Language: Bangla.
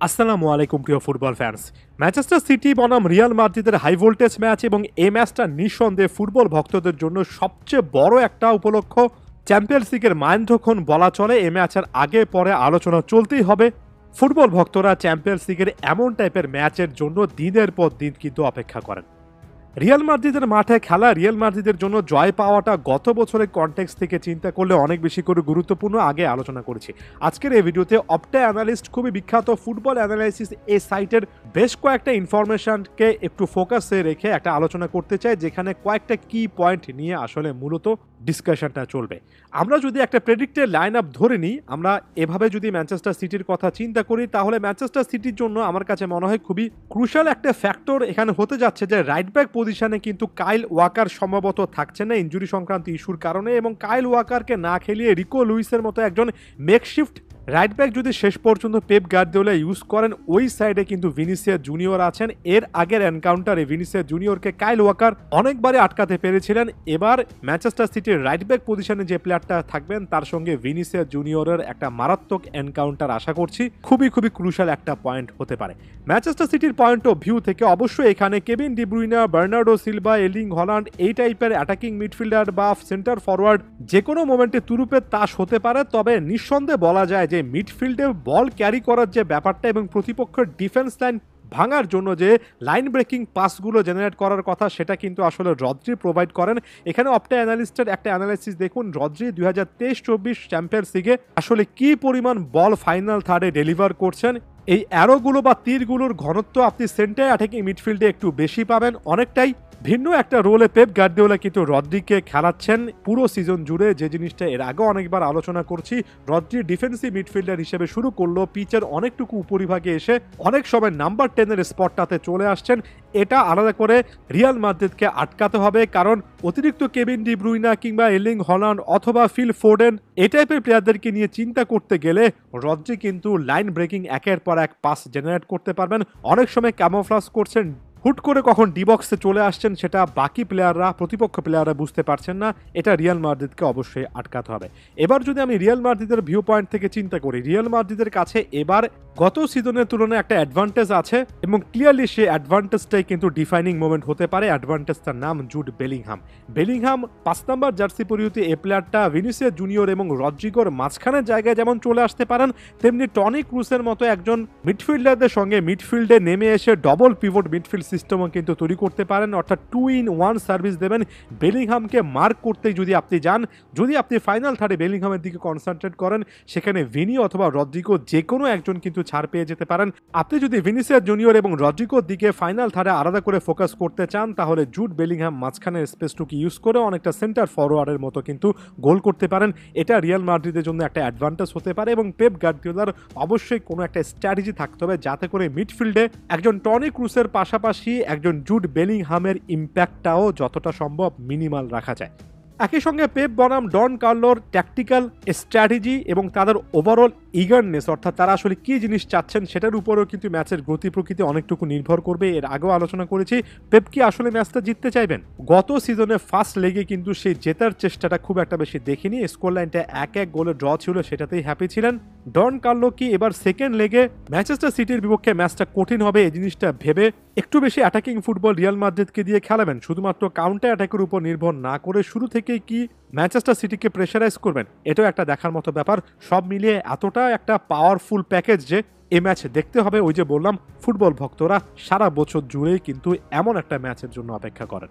আসসালামু আলাইকুম প্রিয় ফুটবল ফ্যান্স। ম্যানচেস্টার সিটি বনাম রিয়াল মাদ্রিদের হাই ভোল্টেজ ম্যাচ এবং এই ম্যাচটা নিঃসন্দেহে ফুটবল ভক্তদের জন্য সবচেয়ে বড় একটা উপলক্ষ। চ্যাম্পিয়ন্স লিগের মাইলফলক বলা চলে। এই ম্যাচের আগে পরে আলোচনা চলতেই হবে। ফুটবল ভক্তরা চ্যাম্পিয়ন্স লিগের এমন টাইপের ম্যাচের জন্য দিনের পর দিন কিন্তু অপেক্ষা করেন। রিয়াল মাদ্রিদের মাঠে খেলা রিয়াল মাদ্রিদের জন্য জয় পাওয়াটা গত বছরের কনটেক্সট থেকে চিন্তা করলে অনেক বেশি করে গুরুত্বপূর্ণ। আগে আলোচনা করেছি। আজকের এই ভিডিওতে অপটা অ্যানালিস্ট, খুবই বিখ্যাত ফুটবল অ্যানালাইসিস এই সাইটের বেশ কয়েকটা ইনফরমেশনকে একটু ফোকাসে রেখে একটা আলোচনা করতে চাই, যেখানে কয়েকটা কি পয়েন্ট নিয়ে আসলে মূলত ডিসকাশনটা চলবে। আমরা যদি একটা প্রেডিক্টেড লাইন আপ ধরে নিই, আমরা এভাবে যদি ম্যানচেস্টার সিটির কথা চিন্তা করি, তাহলে ম্যানচেস্টার সিটির জন্য আমার কাছে মনে হয় খুবই ক্রুশাল একটা ফ্যাক্টর এখানে হতে যাচ্ছে যে রাইট ব্যাক পজিশনে কিন্তু কাইল ওয়াকার সম্ভবত থাকছে না ইনজুরি সংক্রান্ত ইস্যুর কারণে, এবং কাইল ওয়াকারকে না খেলিয়ে রিকো লুইসের মতো একজন মেকশিফট রাইট ব্যাক যদি শেষ পর্যন্ত পেপ গার্দিওলা ইউজ করেন, ওই সাইডে কিন্তু ভিনিসিয়াস জুনিয়র আছেন। এর আগের এনকাউন্টারে ভিনিসিয়াস জুনিয়রকে কাইল ওয়াকার অনেকবারই আটকাতে পেরেছিলেন। এবার ম্যানচেস্টার সিটির রাইট ব্যাক পজিশনে যে প্লেয়ারটা থাকবেন তার সঙ্গে ভিনিসিয়াস জুনিয়রের একটা মারাত্মক এনকাউন্টার আশা করছি। খুবই ক্রুশাল একটা পয়েন্ট হতে পারে ম্যানচেস্টার সিটির পয়েন্ট অফ ভিউ থেকে। অবশ্যই এখানে Kevin De Bruyne, Bernardo Silva, Erling Haaland এই টাইপের অ্যাটাকিং মিডফিল্ডার বা সেন্টার ফরওয়ার্ড যে কোনো মোমেন্টে তুরুপের তাস হতে পারে। তবে নিঃসন্দেহে বলা যায় যে মিডফিল্ডে বল ক্যারি করার যে ব্যাপারটা এবং প্রতিপক্ষের ডিফেন্স লাইন ভাঙার জন্য যে লাইন ব্রেকিং পাসগুলো জেনারেট করার কথা, সেটা কিন্তু আসলে রদ্রি প্রোভাইড করেন। এখানে অপটা অ্যানালিস্টের একটা অ্যানালাইসিস দেখুন, রদ্রি 2023-24 চ্যাম্পিয়ন্স লিগে আসলে কি পরিমাণ বল ফাইনাল থার্ডে ডেলিভার করছেন। এই অ্যারোগুলো বা তীরগুলোর ঘনত্ব আপনি সেন্টার অ্যাটাকিং মিডফিল্ডে একটু বেশি পাবেন। অনেকটাই ভিন্ন একটা রোলে পেপ গার্দিওলা কিন্তু রদ্রিকে খেলাচ্ছেন পুরো সিজন জুড়ে, যে জিনিসটা এর আগে অনেকবার আলোচনা করছি। রদ্রি ডিফেন্সিভ মিডফিল্ডার হিসেবে শুরু করলো, পিচের অনেকটুকু উপরিভাগে এসে অনেক সময় নাম্বার 10-এর স্পটটাতে চলে আসছেন। এটা আলাদা করে রিয়াল মাদ্রিদকে আটকাতে হবে, কারণ অতিরিক্ত কেভিন ডি ব্রুইনা কিংবা এর্লিং হল্যান্ড অথবা ফিল ফোডেন এই টাইপের প্লেয়ারদেরকে নিয়ে চিন্তা করতে গেলে রদ্রি কিন্তু লাইন ব্রেকিং একের পর এক পাস জেনারেট করতে পারবেন। অনেক সময় ক্যামোফ্লাজ করছেন, হুট করে কখন ডি বক্সে চলে আসছেন সেটা বাকি প্লেয়াররা, প্রতিপক্ষ প্লেয়াররা বুঝতে পারছেন না। এটা রিয়াল মাদ্রিদকে অবশ্যই আটকাতে হবে। এবার যদি আমি রিয়াল মাদ্রিদের ভিউ পয়েন্ট থেকে চিন্তা করি, রিয়াল মাদ্রিদের কাছে এবার গত সিজনের তুলনায় একটা অ্যাডভান্টেজ আছে, এবং ক্লিয়ারলি সেই অ্যাডভান্টেজটাই কিন্তু ডিফাইনিং মোমেন্ট হতে পারে। অ্যাডভান্টেজটার নাম জুড বেলিংহাম। বেলিংহাম 5 নম্বর জার্সি পরিহিত এই প্লেয়ারটা ভিনিসিয়াস জুনিয়র এবং রদ্রিগোর মাঝখানের জায়গায় যেমন চলে আসতে পারেন, তেমনি টনি ক্রুসের মতো একজন মিডফিল্ডারদের সঙ্গে মিডফিল্ডে নেমে এসে ডবল পিভট মিডফিল্ড সিস্টেমও কিন্তু তৈরি করতে পারেন, অর্থাৎ 2-in-1 সার্ভিস দেবেন। বেলিংহামকে মার্ক করতে যদি আপনি যান, যদি আপনি ফাইনাল থার্ডে বেলিংহামের দিকে কনসেন্ট্রেট করেন, সেখানে ভিনি অথবা রদ্রিগো যে কোনো একজন কিন্তু ছাড় পেয়ে যেতে পারেন। আপনি যদি ভিনিসিয়াস জুনিয়র এবং রদ্রিগোর দিকে ফাইনাল থার্ডে আলাদা করে ফোকাস করতে চান, তাহলে জুড বেলিংহাম মাঝখানের স্পেসটুকু ইউজ করে অনেকটা সেন্টার ফরওয়ার্ডের মতো কিন্তু গোল করতে পারেন। এটা রিয়াল মাদ্রিদের জন্য একটা অ্যাডভান্টেজ হতে পারে, এবং পেপ গার্দিওলার অবশ্যই কোনো একটা স্ট্র্যাটেজি থাকতে হবে যাতে করে মিডফিল্ডে একজন টনি ক্রুসের পাশাপাশি একজন জুড বেলিংহামের ইম্প্যাক্টটাও যতটা সম্ভব মিনিমাল রাখা যায়। একই সঙ্গে পেপ বনাম ডন কার্লোর ট্যাকটিক্যাল স্ট্র্যাটেজি এবং তাদের ওভারঅল ইগারনেস, অর্থাৎ তারা আসলে কি জিনিস চাচ্ছেন সেটার উপরেও কিন্তু ম্যাচের গতি প্রকৃতি অনেকটুকু নির্ভর করবে। এর আগেও আলোচনা করেছি, পেপ কি আসলে ম্যাচটা জিততে চাইবেন। গত সিজনে ফার্স্ট লেগে কিন্তু সেই জেতার চেষ্টাটা খুব একটা বেশি দেখিনি। স্কোর লাইনটা 1-1 গোলে ড্র ছিল, সেটাতেই হ্যাপি ছিলেন। ডন কার্লো কি এবার সেকেন্ড লেগে ম্যানচেস্টার সিটির বিপক্ষে ম্যাচটা কঠিন হবে এই জিনিসটা ভেবে একটু বেশি অ্যাটাকিং ফুটবল রিয়াল মাদ্রিদকে দিয়ে খেলাবেন, শুধুমাত্র কাউন্টার অ্যাটাকের উপর নির্ভর না করে শুরু থেকেই কি ম্যানচেস্টার সিটিকে প্রেশারাইজ করবেন? এটাও একটা দেখার মতো ব্যাপার। সব মিলিয়ে এতটা একটা পাওয়ারফুল প্যাকেজ যে এই ম্যাচ দেখতে হবে। ওই যে বললাম, ফুটবল ভক্তরা সারা বছর জুড়েই কিন্তু এমন একটা ম্যাচের জন্য অপেক্ষা করেন।